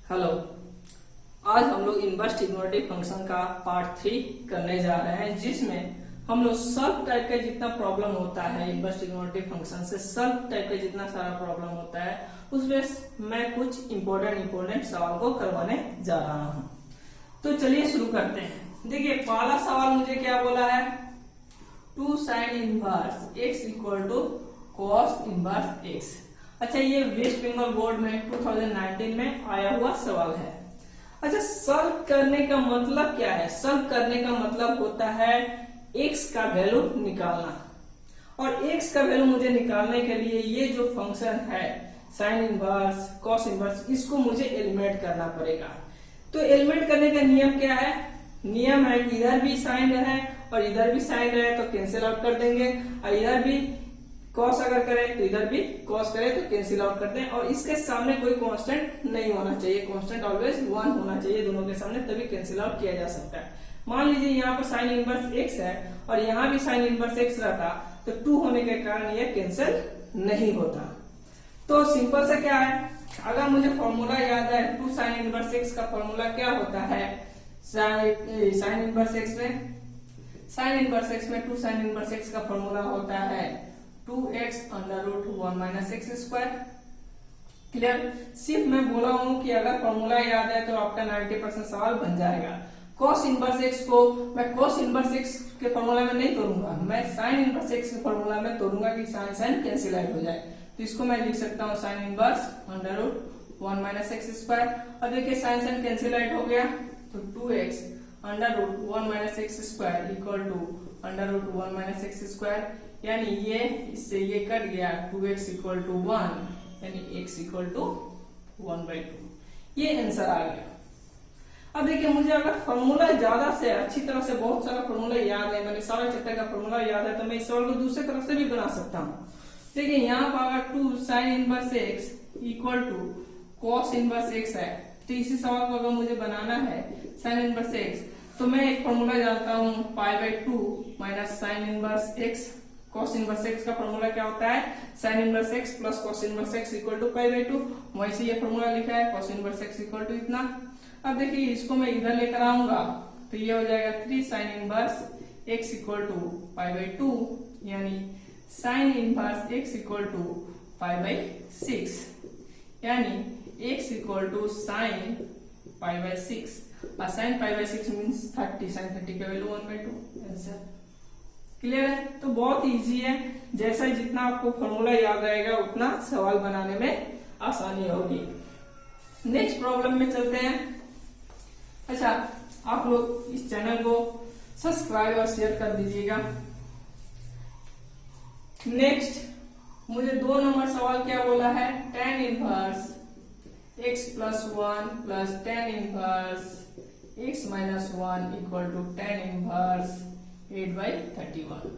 Hello. आज हम लोग इनवर्स ट्रिग्नोमेट्रिक फंक्शन का पार्ट 3 करने जा रहे हैं, जिसमें हम लोग सब टाइप का जितना प्रॉब्लम होता है इनवर्स ट्रिग्नोमेट्रिक फंक्शन से, सब टाइप का जितना सारा प्रॉब्लम होता है उसमें मैं कुछ इम्पोर्टेंट सवाल को करवाने जा रहा हूं। तो चलिए शुरू करते हैं। देखिए पहला सवाल मुझे क्या बोला है, 2 sin inverse x equal to cos inverse x। अच्छा, ये वेस्ट बंगाल बोर्ड में 2019 में आया हुआ सवाल है। अच्छा, सॉल्व करने का मतलब क्या है? सॉल्व करने का मतलब होता है x का वैल्यू निकालना, और x का वैल्यू मुझे निकालने के लिए ये जो फंक्शन है साइन इनवर्स कॉस इनवर्स, इसको मुझे एलिमिनेट करना पड़ेगा। तो एलिमिनेट करने का नियम क्या है? नियम है कि इधर भी साइन है और इधर भी साइन है तो कैंसिल आउट कर देंगे, और इधर भी कॉस अगर करें तो इधर भी कॉस करें तो कैंसिल आउट कर दें, और इसके सामने कोई कांस्टेंट नहीं होना चाहिए, कांस्टेंट ऑलवेज 1 होना चाहिए दोनों के सामने, तभी कैंसिल आउट किया जा सकता है। मान लीजिए यहाँ पर साइन इनवर्स x है और यहाँ भी साइन इनवर्स x रहता तो 2 होने के कारण ये कैंसिल नहीं होता। तो सिंपल से क्या है, अगर मुझे फॉर्मूला याद है 2 साइन इनवर्स x का फॉर्मूला क्या होता है, साइन इनवर्स x में 2 साइन इनवर्स x का फॉर्मूला होता है 2x under root 1 minus x square. Clear? सिर्फ मैं बोला हूं कि अगर फॉर्मूला याद है तो आपका 90% सवाल बन जाएगा। cos इनवर्स x को मैं cos इनवर्स x के फॉर्मूला में नहीं तोड़ूंगा, मैं sin इनवर्स x के फॉर्मूला में तोड़ूंगा कि sin कैंसिल आउट हो जाए। तो इसको मैं लिख सकता हूं sin inverse under root 1 minus x square. अब देखिए sin कैंसिल आउट हो गया तो 2x under root 1 minus x square equal to under root 1 minus x square, यानी ये इससे ये कट गया 2x इक्वल टू 1, यानी x इक्वल टू 1/2। ये आंसर आ गया। अब देखिए मुझे अगर फॉर्मूला ज्यादा से अच्छी तरह से बहुत सारा फॉर्मूला याद है, मैंने सारा चैप्टर का फॉर्मूला याद है, तो मैं इस सवाल को दूसरे तरह से भी बना सकता हूँ। देखिए यहाँ पर अगर 2 sine inverse x equal to cos inverse x है, तो इसी सवाल को अगर मुझे बनाना है साइन इनवर्स x, तो मैं एक फॉर्मूला जानता हूँ π/2 minus sine inverse x। cos inverse x का फॉर्मूला क्या होता है, sin inverse x plus cos inverse x equal to π/2। वैसे ये फॉर्मूला लिखा है cos inverse x equal to इतना। अब देखिए इसको मैं इधर लेकर आऊंगा तो ये हो जाएगा 3 sin inverse x equal to π/2, यानी sin inverse x equal to π/6, यानी x इक्वल टू sin π/6, और sin π/6 मींस 30, sin 30 का वैल्यू 1/2 आंसर। क्लियर है? तो बहुत इजी है, जैसा जितना आपको फॉर्मूला याद रहेगा उतना सवाल बनाने में आसानी होगी। नेक्स्ट प्रॉब्लम में चलते हैं। अच्छा, आप लोग इस चैनल को सब्सक्राइब और शेयर कर दीजिएगा। नेक्स्ट मुझे 2 नंबर सवाल क्या बोला है, tan inverse x plus 1 plus tan inverse x minus 1 equal to tan inverse 8/31।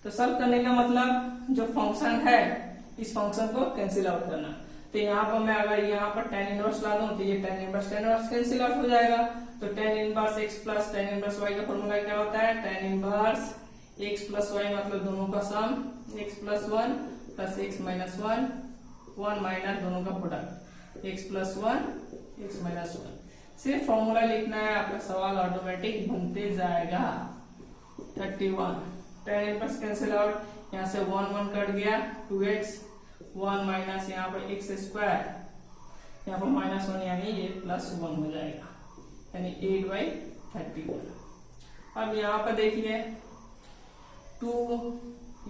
तो सॉल्व करने का मतलब जो फंक्शन है इस फंक्शन को कैंसिल आउट करना। तो यहाँ पर मैं अगर यहाँ पर tan इनवर्स ला दूं तो ये tan इनवर्स कैंसिल आउट हो जाएगा। तो tan inverse x plus tan inverse y का फॉर्मूला क्या होता है, tan inverse x plus y मतलब दोनों का सम, x plus 1 plus x minus 1 minus दोनों का product, x plus 1 x minus 1। सिर्फ फॉर्मूला लिखना है, आपका सवाल ऑटोमेटिक बनते जाएगा। 31 tan इनवर्स कैंसिल आउट, यहाँ से 1 कट गया, 2x 1 माइनस यहाँ पर x स्क्वायर, यहाँ पर माइनस 1 यानी ये प्लस 1 हो जाएगा, यानी 8/31। अब यहाँ पर देखिए 2,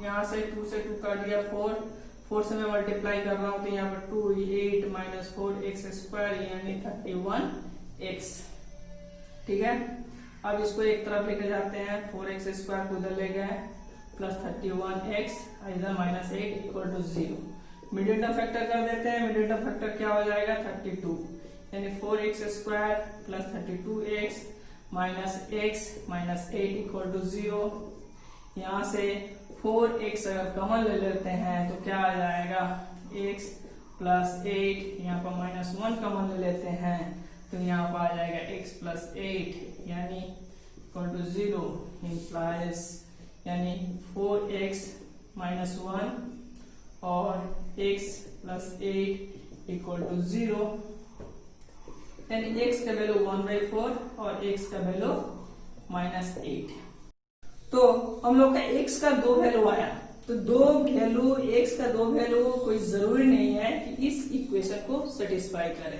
यहाँ से 2 से 2 कट गया 4 से मैं मल्टीप्लाई कर रहा हूँ तो यहाँ पर 2 8 माइनस 4x स्क्वायर यानी 31x। ठीक है, अब इसको एक तरफ लेके जाते हैं, 4x स्क्वायर को उधर ले गए प्लस 31x, इधर minus 8 equal to 0। Middle term factor कर देते हैं, मिडिल टर्म फैक्टर क्या हो जाएगा 32, यानी 4x square plus 32x minus x minus 8 equal to 0। यहाँ से 4x अगर कॉमन ले लेते हैं तो क्या आ जाएगा, x प्लस 8, यहाँ पर माइनस 1 कॉमन ले लेते हैं तो यहाँ पर आ जाएगा x प्लस 8 यानी इक्वल टू 0 इम्प्लाइज, यानी 4x माइनस 1 और x प्लस 8 इक्वल टू 0। यानी x का वैल्यू 1/4 और x का वैल्यू -8। तो हम लोग का x का 2 वैल्यू आया, तो x का 2 वैल्यू कोई जरूरी नहीं है कि इस इक्वेशन को सेटिस्फाई करे।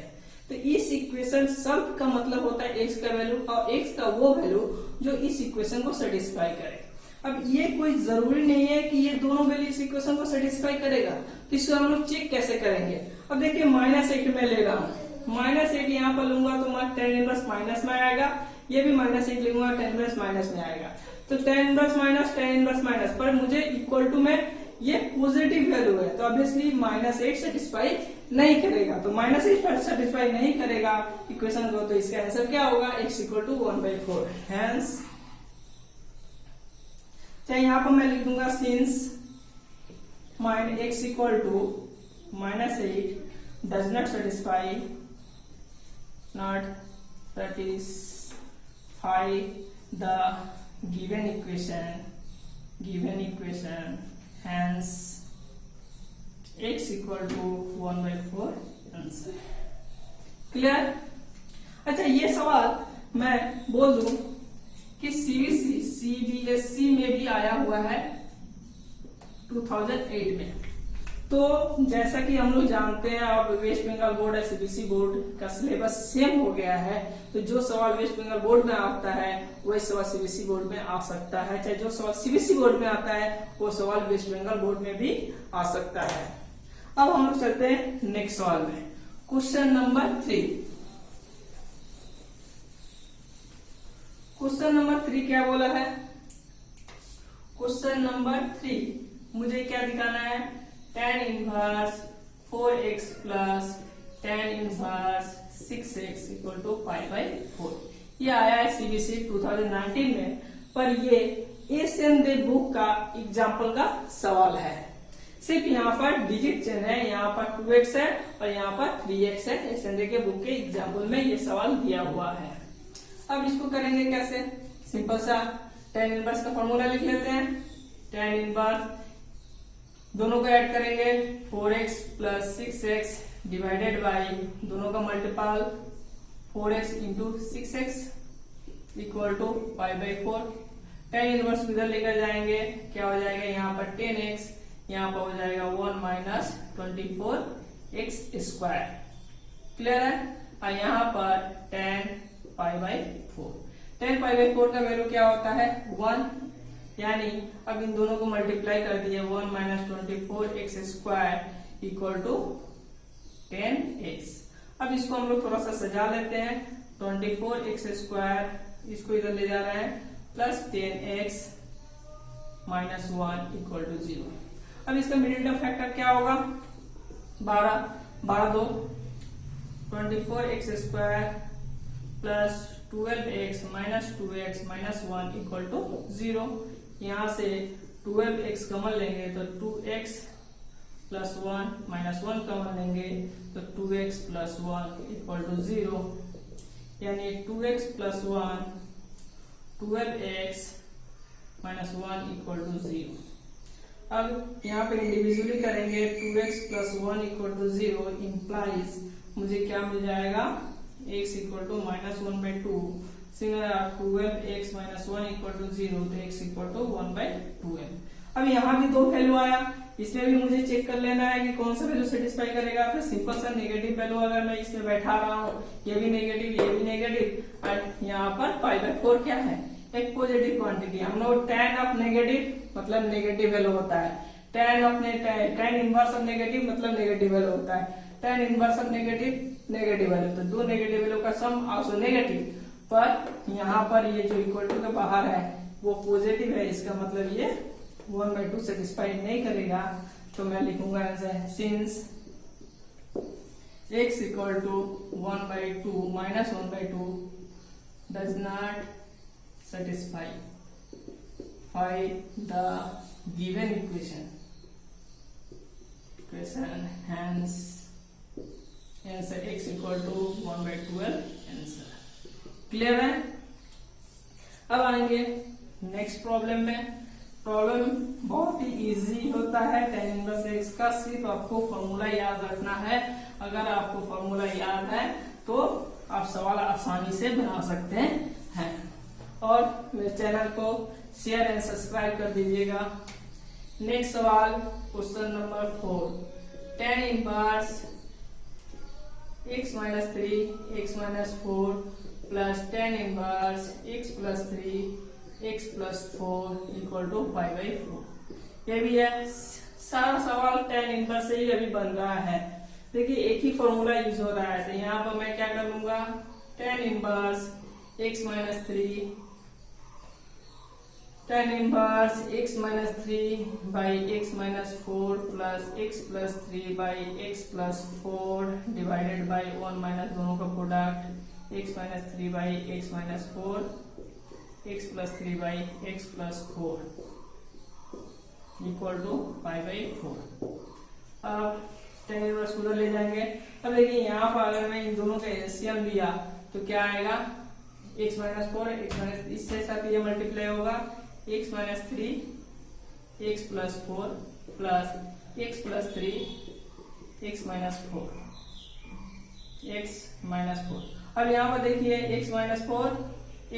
तो इस इक्वेशन सॉल्व का मतलब होता है x का वैल्यू और x का वो वैल्यू जो इस इक्वेशन को सेटिस्फाई करे। अब ये कोई जरूरी नहीं है कि ये दोनों वैल्यू इस इक्वेशन को सेटिस्फाई करेगा, तो इसको हम लोग चेक कैसे करेंगे। अब देखिए -8 में ले रहा हूँ, -8 यहाँ पर लूंगा तो tan इनवर्स माइनस में आएगा, ये भी -8 लूंगा tan इनवर्स माइनस में आएगा। तो tan इनवर्स माइनस पर मुझे इक्वल टू में ये पॉजिटिव वैल्यू है, तो ऑब्वियसली -8 सेटिस्फाई नहीं करेगा, तो -8 सेटिस्फाई नहीं करेगा इक्वेशन को, तो इसका आंसर क्या होगा, x = 1/4। हेंस चाहे यहाँ पर मैं लिख दूंगा since x = -8 does not satisfy the given equation, hence x = 1/4 answer. Clear. अच्छा, ये सवाल मैं बोल दूं कि CBSE में भी आया हुआ है 2008 में। तो जैसा कि हम लोग जानते हैं, अब वेस्ट बंगाल बोर्ड और CBSE बोर्ड का सिलेबस सेम हो गया है, तो जो सवाल वेस्ट बंगाल बोर्ड में आता है वही सवाल CBSE बोर्ड में आ सकता है, चाहे जो सवाल CBSE बोर्ड में आता है वो सवाल वेस्ट बंगाल बोर्ड में भी आ सकता है। अब हम लोग चलते हैं नेक्स्ट सवाल में, क्वेश्चन नंबर 3। क्वेश्चन नंबर 3 क्या बोला है, क्वेश्चन नंबर 3 मुझे क्या दिखाना है, tan inverse 4x plus tan inverse 6x = π/4। ये आया है CBSE 2019 में, पर ये एशियन डे बुक का एग्जाम्पल का सवाल है। सिर्फ यहाँ पर डिजिट चेंज है, यहाँ पर 2x है और यहाँ पर 3x है। एशियन डे के बुक के एग्जाम्पल में ये सवाल दिया हुआ है। अब इसको करेंगे कैसे, सिंपल सा tan इनवर्स का फॉर्मूला लिख लेते हैं। tan इनवर्स दोनों को ऐड करेंगे, 4x plus 6x divided by दोनों का multiple 4x into 6x = π/4। tan inverse इधर लेकर जाएंगे, क्या हो जाएगा, यहाँ पर 10x, यहाँ पर हो जाएगा 1 - 24x²। क्लियर है। और यहाँ पर tan π/4, tan π/4 का वैल्यू क्या होता है, 1, यानी अब इन दोनों को मल्टीप्लाई कर दिए, 1 - 24x² = 10x। अब इसको हम लोग थोड़ा सा सजा लेते हैं, 24x² इसको इधर ले जा रहे हैं, प्लस 10x - 1 = 0। अब इसका मिडिल फैक्टर क्या होगा, 12 2 24x² प्लस 12x - 2x - 1 = 0। यहाँ से 12x कॉमन लेंगे तो 2x प्लस 1 - 1 कॉमन लेंगे तो 2x प्लस 1 = 0, यानी 2x प्लस 1 12x - 1 = 0। अब यहाँ पे इंडिविजुअली करेंगे, 2x प्लस 1 = 0 इंप्लाइज मुझे क्या मिल जाएगा, x = -1/2, सिंगल 12x - 1 = 0, तो x = 1/2m। अब यहाँ भी 2 वैल्यू आया, इसमें भी मुझे चेक कर लेना है कि कौन सा वैल्यू सेटिस्फाई करेगा। तो सिंपल सा नेगेटिव वैल्यू अगर मैं इसमें बैठा रहा हूँ, ये भी नेगेटिव ये भी नेगेटिव, और यहाँ पर π/4 क्या है, एक पॉजिटिव क्वांटिटी। हम लोग tan ऑफ नेगेटिव मतलब नेगेटिव वैल्यू होता है, tan इनवर्स ऑफ नेगेटिव मतलब नेगेटिव वैल्यू होता है, tan inverse of negative value, तो दो नेगेटिव वैल्यू का सम आल्सो नेगेटिव। पर यहाँ पर ये जो इक्वल टू के बाहर है वो पॉजिटिव है, इसका मतलब ये 1/2 सेटिस्फाई नहीं करेगा। तो मैं लिखूंगा answer, since x = 1/2 - 1/2 does not satisfy the given equation, hence answer x = 1/12 answer. Clear है। अब आएंगे नेक्स्ट प्रॉब्लम में। प्रॉब्लम बहुत ही इजी होता है tan इनवर्स x का, सिर्फ आपको फॉर्मूला याद रखना है। अगर आपको फॉर्मूला याद है तो आप आप सवाल आसानी से बना सकते हैं। और मेरे चैनल को शेयर एंड सब्सक्राइब कर दीजिएगा। नेक्स्ट सवाल question number 4, tan inverse x minus 3 x minus 4 plus tan inverse x plus 3 x plus 4 equal to 5/4। ये भी है, सारा सवाल tan इनवर्स से ही अभी बन रहा है। देखिए एक ही फॉर्मूला यूज हो रहा है, तो यहाँ पर मैं क्या कर लूंगा, tan inverse x minus 3 tan inverse x minus 3 by x minus 4 plus x plus 3 by x plus 4 divided by 1 minus दोनों का product x minus 3 by x minus 4 x plus 3 by x plus 4 equal to 5/4। अब tan inverse उधर ले जाएंगे। अब देखिए यहाँ पर अगर मैं इन दोनों का एलसीएम लिया तो क्या आएगा, x माइनस 4 x माइनस, इससे साथ ये मल्टीप्लाई होगा x minus 3 x plus 4 plus x plus 3 x minus 4 x minus 4। अब यहाँ पर देखिए x माइनस 4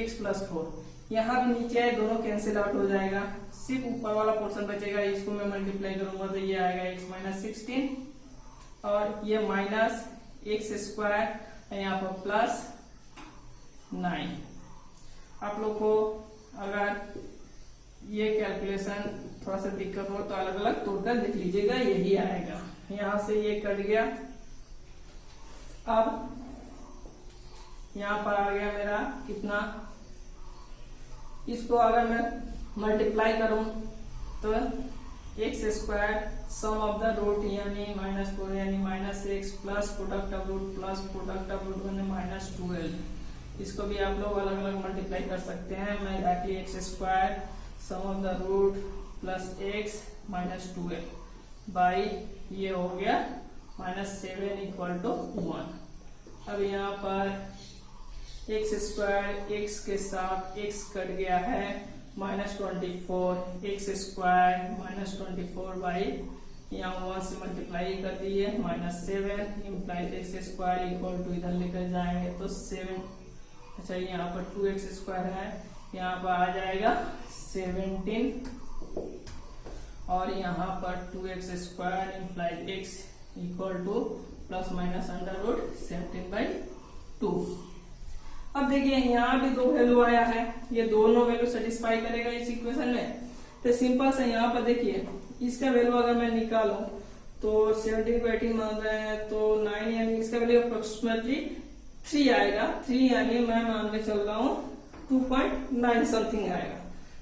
x प्लस 4, यहाँ भी नीचे है, दोनों कैंसिल आउट हो जाएगा, सिर्फ ऊपर वाला पोर्शन बचेगा। इसको मैं मल्टीप्लाई करूंगा तो ये आएगा x माइनस 16 और ये माइनस x स्क्वायर, यहाँ पर प्लस 9। आप लोग को अगर ये कैलकुलेशन थोड़ा सा दिक्कत हो तो अलग अलग तोड़कर लिख लीजिएगा, यही आएगा। यहां से ये कट गया। अब यहां पर आ गया मेरा कितना, इसको अगर मैं मल्टीप्लाई करूं तो x square sum of the root यानी -4 यानी -x plus product of root plus product of root यानी -12। इसको भी आप लोग अलग अलग मल्टीप्लाई कर सकते हैं। मैं जाके x square sum of the root plus x minus 12 by ये हो गया -7 इक्वल टू 1। अब यहाँ पर x स्क्वायर x के साथ x कट गया है, -24 x स्क्वायर -24 बाई यहाँ 1 से मल्टीप्लाई कर दिए -7 implies x square equal to इधर लेकर जाएंगे तो 7, अच्छा यहाँ पर 2x स्क्वायर है, यहाँ पर आ जाएगा 17 और यहाँ पर 2x square implies x equal to plus minus under root 17/2। अब देखिए यहाँ भी दो वैल्यू आया है, ये दोनों वैल्यू सेटिस्फाई करेगा इस इक्वेशन में। तो सिंपल से यहाँ पर देखिए इसका वैल्यू अगर मैं निकालूं तो 17 को 18 मान रहे हैं तो 9 यानी इसका वैल्यू अप्रोक्सीमेटली 3 आएगा। 3 यानी मैं मान के चल रहा हूँ 2.9 समथिंग आएगा।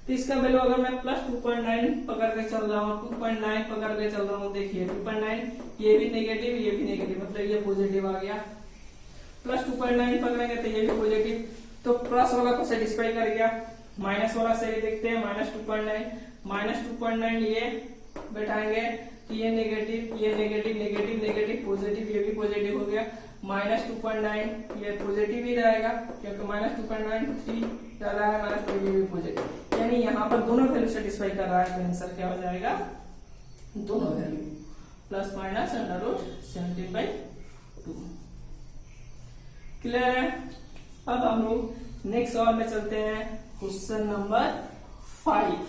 तो इसका वैल्यू अगर मैं प्लस 2.9 पकड़ के चल रहा हूँ, 2.9 पकड़ के चल रहा हूँ, देखिए 2.9 ये भी नेगेटिव ये भी नेगेटिव, मतलब ये पॉजिटिव आ गया। प्लस 2.9 पकड़ेंगे तो ये भी पॉजिटिव, तो प्लस वाला तो सेटिस्फाई कर गया। माइनस वाला से देखते हैं -2.9 ये बैठाएंगे तो ये नेगेटिव नेगेटिव नेगेटिव पॉजिटिव, ये भी पॉजिटिव हो गया। -2.9 ये पॉजिटिव ही रहेगा क्योंकि -2.9 3 डाला है, -3 ये भी पॉजिटिव, यानी यहाँ पर दोनों वैल्यू सेटिस्फाई कर रहा है। तो आंसर क्या हो जाएगा, दोनों value plus minus under root 17/2। Clear है। अब हम लोग नेक्स्ट सवाल में चलते हैं, क्वेश्चन नंबर 5।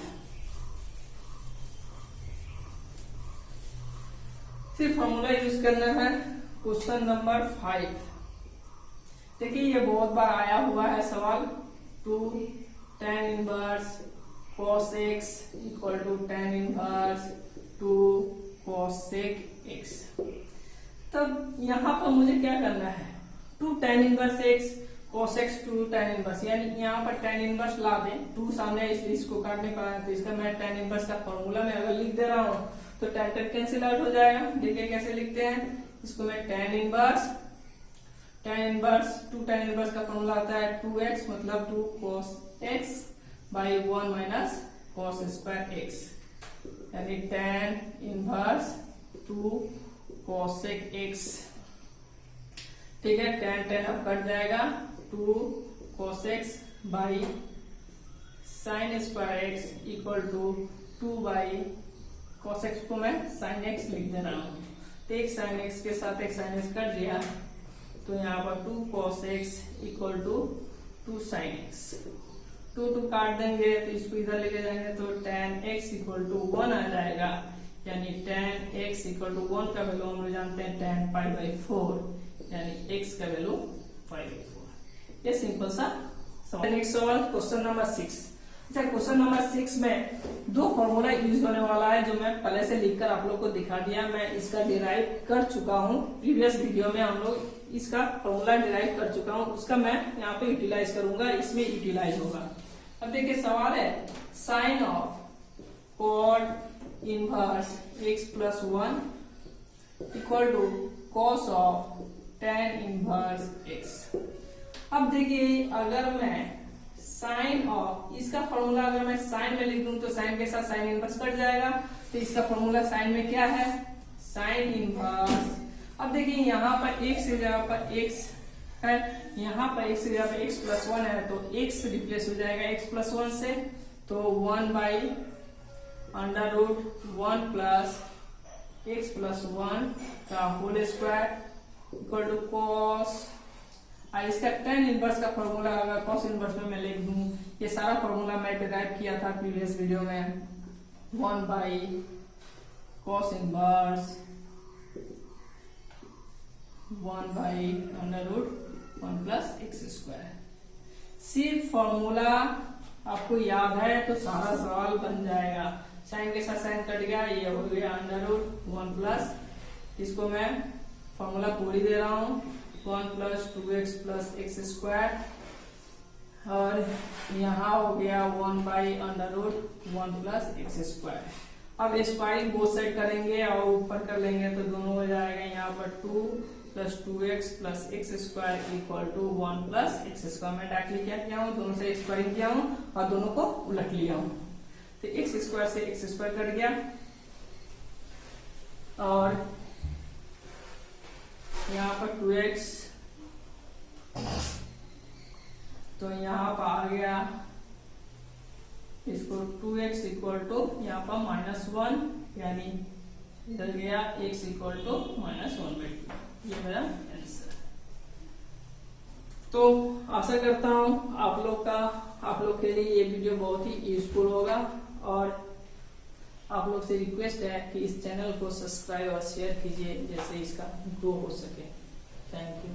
सिर्फ फॉर्मूला यूज करना है। क्वेश्चन नंबर 5 देखिए ये बहुत बार आया हुआ है सवाल, 2 tan inverse cos x equal to tan inverse 2 cosec x। तब यहाँ पर मुझे क्या करना है, 2 tan inverse x cos x 2 tan inverse, यानी यहाँ पर tan इनवर्स ला दें, 2 सामने इसलिए इसको काटने का है, तो इसका मैं tan इनवर्स का फॉर्मूला में अगर लिख दे रहा हूँ तो tan कैंसिल आउट हो जाएगा। देखिए कैसे लिखते हैं इसको, मैं tan इनवर्स 2 tan इनवर्स का फॉर्मूला आता है 2x मतलब 2 cos x by 1 minus cos square x, यानी tan इनवर्स 2 cosec x। ठीक है, tan अब कट जाएगा, 2 cos x by sin square x equal to 2 by cos x को मैं sin x लिख दे रहा हूँ। तो एक sin x के साथ एक sin x कट दिया तो यहाँ पर 2 cos x equal to 2 sin x। 2 काट देंगे तो इसको इधर लेके जाएंगे तो tan x इक्वल टू 1 आ जाएगा, यानी tan x इक्वल टू 1 का वैल्यू हम लोग जानते हैं tan पाई बाई 4, यानी x का वैल्यू पाई बाई 4। ये सिंपल सा सवाल। नेक्स्ट सवाल क्वेश्चन नंबर 6। अच्छा, क्वेश्चन नंबर 6 में दो फॉर्मूला यूज होने वाला है जो मैं पहले से लिखकर आप लोग को दिखा दिया। मैं इसका डिराइव कर चुका हूँ, प्रीवियस वीडियो में हम लोग इसका फॉर्मूला डिराइव कर चुका हूँ, उसका मैं यहाँ पे यूटिलाइज करूंगा, इसमें यूटिलाइज होगा। अब देखिए सवाल है sine of cot inverse x plus 1 equal to cos of tan inverse x। अब देखिए अगर मैं साइन ऑफ इसका फॉर्मूला अगर मैं साइन में लिख दूं तो साइन के साथ साइन इनवर्स कट जाएगा, तो इसका फॉर्मूला साइन में क्या है, साइन इनवर्स। अब देखिए यहाँ पर x की जगह पर x है, यहाँ पर x की जगह पर x प्लस 1 है, तो x रिप्लेस हो जाएगा x प्लस 1 से, तो 1 by under root 1 plus x plus 1 का whole square equal to cos. इसका tan इनवर्स का फॉर्मूला अगर कॉस इनवर्स में मैं लिख दूं, ये सारा फॉर्मूला मैं डिराइव किया था प्रीवियस वीडियो में, 1 by cos inverse 1 by under root 1 plus x square. सिर्फ फॉर्मूला आपको याद है तो सारा सवाल बन जाएगा। साइन के साथ साइन कट गया, ये हो गया अंडर रूट 1 प्लस, इसको मैं फॉर्मूला पूरी दे रहा हूँ, 1 plus 2x plus x square, और यहाँ हो गया 1 by under root 1 plus x square. अब स्क्वायरिंग बोथ साइड करेंगे और ऊपर कर लेंगे तो दोनों हो जाएगा, यहाँ पर 2 plus 2x plus x square equal to 1 plus x square. मैं डायरेक्टली क्या किया हूँ, दोनों से स्क्वायरिंग किया हूँ और दोनों को उलट लिया हूँ, तो एक्स स्क्वायर से एक्स स्क्वायर कट गया, और यहाँ पर 2x, तो यहाँ पर आ गया इसको 2x इक्वल टू यहाँ पर -1, यानी इधर गया x इक्वल टू -1/2। ये मेरा आंसर। तो आशा करता हूँ आप लोग के लिए ये वीडियो बहुत ही यूजफुल होगा, और आप लोग से रिक्वेस्ट है कि इस चैनल को सब्सक्राइब और शेयर कीजिए, जैसे इसका ग्रो हो सके। Thank you.